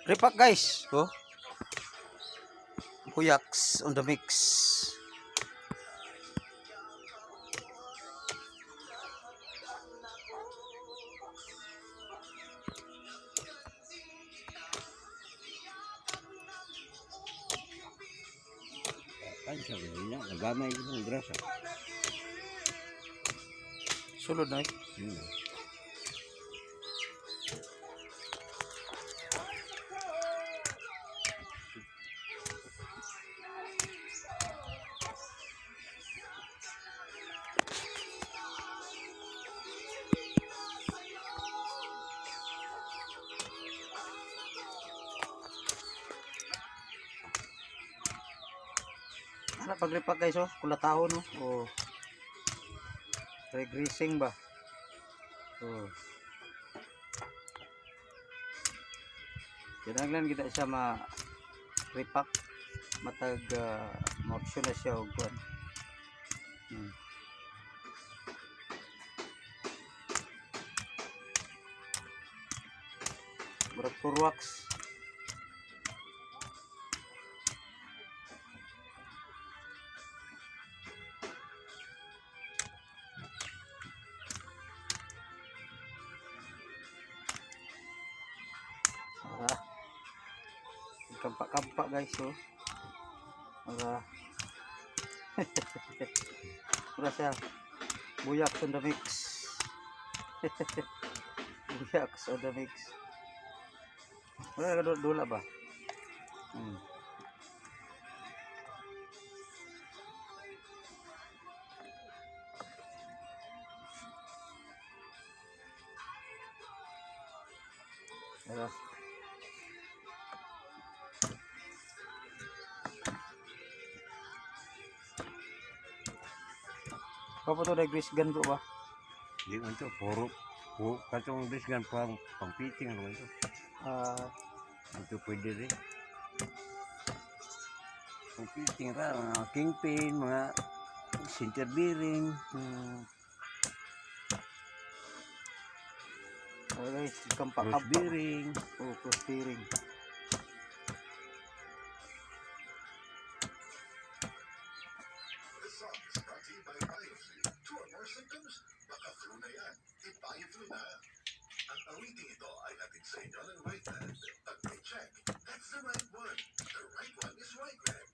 Repack guys. Oh. Buyaks on the mix. Kansa niya, nagamay ko ng grasa. Sulod na eh. Ano pag-repack guys oh, kulatahon no. Oh. Regreasing ba? Oh. Kinahanglan kita siya ma-repack matag ma-option na siya og kuan. Murag wax. Kampak-kampak guys oh. Mura siya. Buyaks on the mix. Buyaks on the mix. Mura dula ba? Apa to grease gun bro ba? Di man to, puro katong grease gun pang fitting naman to. Ito pwede rin. Pang fitting ra, mga kingpin, mga center bearing. Guys, kampak Cross bearing. Oh, cross bearing. Ang awiting ito ay natin sa inyo ng right hand. Pag may check, that's the right one. The right one is right hand.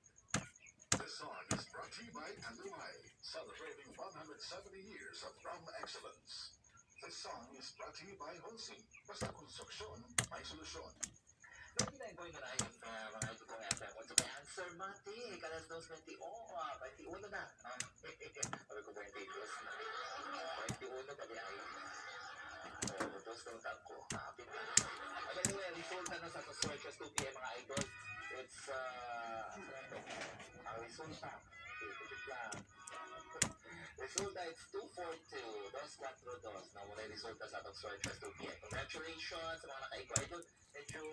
This song is brought to you by Tanduay, celebrating 170 years of rum excellence. This song is brought to you by Holcim. Basta konstruksyon, may solusyon. Lagi na yung boy na na yung mga ito kong FM. What's my answer, Mati? Kalas 2.20. Oo, 21 na. Sabi ko 22 na. 21 pa di ay. Tapos ng tangko. Happy na. Anyway, resulta na sa Searchers 2 PM mga idol. It's, ang resulta. Resulta, it's 242. 242. Na wala resulta sa Searchers 2 PM. Congratulations sa mga naka-idol. Medyo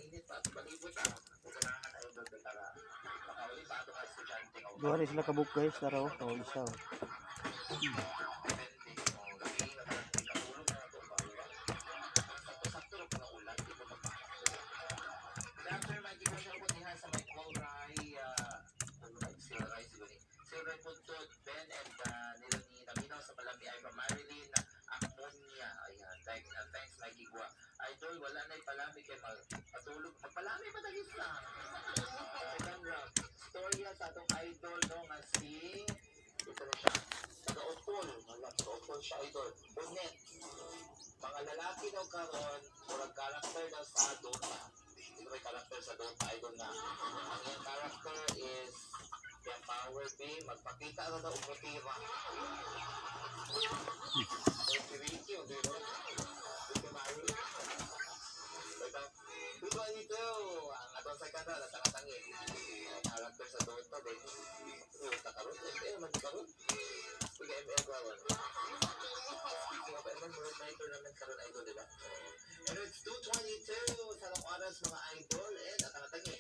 init pa at palibot na. Pagkanahan ay doon para makaulit pa ito ka estudyante. Duha sila kabuk guys, tara oh, isa oh. Ben and Nilani Namino sa Palami ay from Marilyn Ammonia. Ayan, thanks Mikey Gua. Idol, wala na ipalami kay magpatulog. Magpalami pa tayo sa second round. Storya sa atong idol no nga si ito na siya. Taga-Opol. Taga-Opol siya idol. Unet. Mga lalaki daw karon murag karakter daw sa Dota. Ito may karakter sa Dota idol na. Ang yung karakter is yung power B, magpakita na daw upotira. Thank you, diba? Diba nito, ang atong sa kanta, natangatangin. Karakter sa Dota, din. Takarot, ML, magkakarot. Pag-ML ko ako. Speaking of ML, may tournament karoon idol, diba? And it's 2:22 sa lang oras mga idol, and natangatangin.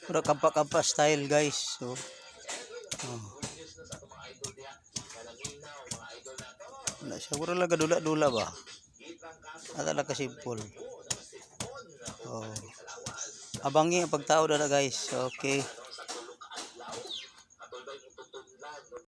Pura kampak-kampak style guys. So, wala siya. Pura lang dula-dula ba? Ada lang ka simple. abangi ang pagtao na guys. Okay.